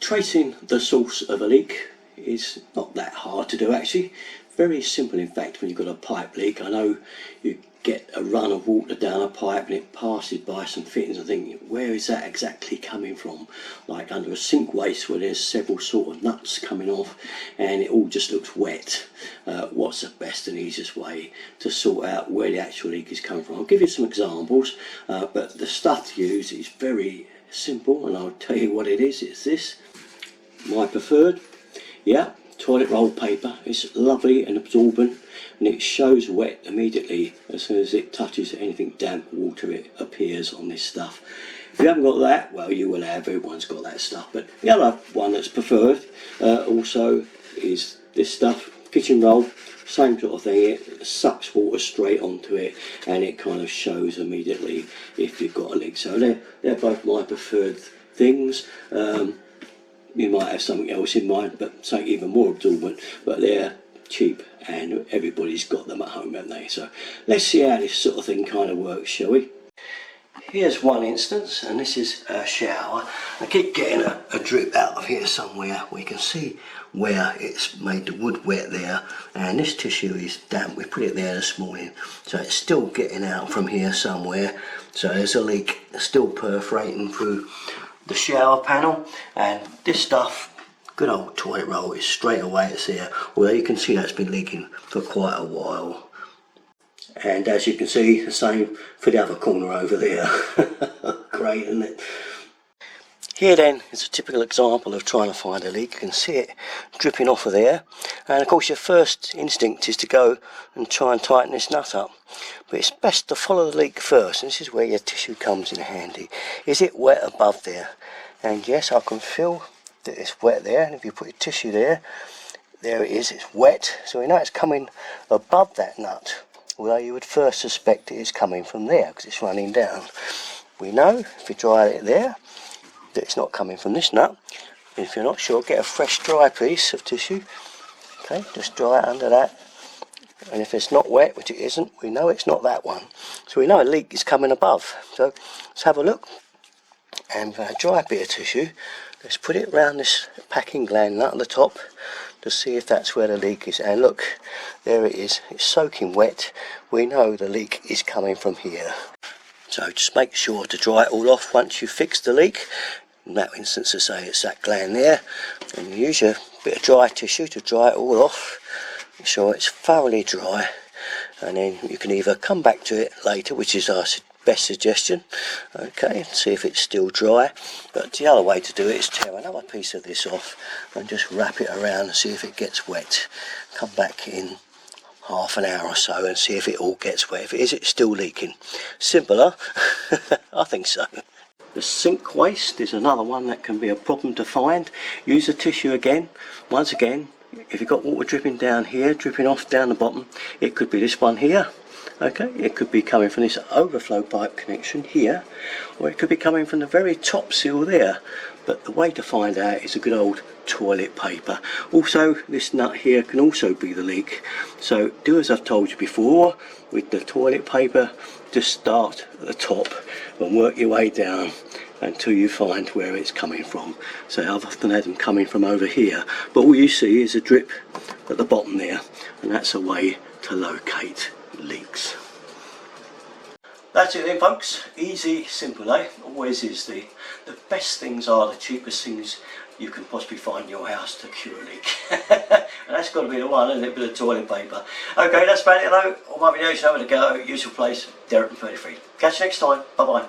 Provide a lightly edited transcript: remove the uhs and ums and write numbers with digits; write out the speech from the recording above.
Tracing the source of a leak is not that hard to do actually. Very simple in fact when you've got a pipe leak. I know you get a run of water down a pipe and it passes by some fittings and think, where is that exactly coming from? Like under a sink waste where there's several sort of nuts coming off and it all just looks wet. What's the best and easiest way to sort out where the actual leak is coming from? I'll give you some examples, but the stuff to use is very simple and I'll tell you what it is. It's this, my preferred, yeah, toilet roll paper. It's lovely and absorbent and it shows wet immediately. As soon as it touches anything damp water, it appears on this stuff. If you haven't got that, well, you will have. Everyone's got that stuff. But the other one that's preferred also is this stuff, kitchen roll. Same sort of thing. It sucks water straight onto it and it kind of shows immediately if you've got a leak. So they're both my preferred things. You might have something else in mind, but something even more absorbent, but they're cheap and everybody's got them at home, haven't they? So let's see how this sort of thing kind of works, shall we? Here's one instance, and this is a shower. I keep getting a drip out of here somewhere. We can see where it's made the wood wet there, and this tissue is damp. We put it there this morning, so it's still getting out from here somewhere. So there's a leak still perforating through the shower panel, and this stuff, good old toilet roll, is straight away it's there, although you can see that's been leaking for quite a while. And as you can see, the same for the other corner over there. Great, isn't it? Here then is a typical example of trying to find a leak. You can see it dripping off of there, and of course your first instinct is to go and try and tighten this nut up, but it's best to follow the leak first, and this is where your tissue comes in handy. Is it wet above there? And yes, I can feel that it's wet there, and if you put your tissue there, there it is, it's wet, so we know it's coming above that nut, although you would first suspect it is coming from there because it's running down. We know if you dry it there that it's not coming from this nut. If you're not sure, get a fresh dry piece of tissue, okay, just dry it under that, and if it's not wet, which it isn't, we know it's not that one, so we know a leak is coming above. So let's have a look, and with a dry bit of tissue, let's put it around this packing gland nut at the top to see if that's where the leak is, and look, there it is, it's soaking wet. We know the leak is coming from here. So just make sure to dry it all off once you've fixed the leak. In that instance, to say it's that gland there, and you use your bit of dry tissue to dry it all off. Make sure it's thoroughly dry, and then you can either come back to it later, which is our best suggestion, okay, see if it's still dry. But the other way to do it is tear another piece of this off and just wrap it around and see if it gets wet. Come back in half an hour or so and see if it all gets wet. If it is, it's still leaking. Simpler? I think so. The sink waste is another one that can be a problem to find. Use the tissue again. Once again, if you've got water dripping down here, dripping off down the bottom, it could be this one here. Okay, it could be coming from this overflow pipe connection here, or it could be coming from the very top seal there. But the way to find out is a good old toilet paper. Also, this nut here can also be the leak. So do as I've told you before with the toilet paper, just start at the top and work your way down until you find where it's coming from. So I've often had them coming from over here, but all you see is a drip at the bottom there, and that's a way to locate leaks. That's it then, folks. Easy, simple, eh? Always is. The best things are the cheapest things you can possibly find in your house to cure a leak. And that's got to be the one, isn't it? Bit of toilet paper. Okay, that's about it though. All my videos, have a go. Useful place, Derek from 33. Catch you next time. Bye bye.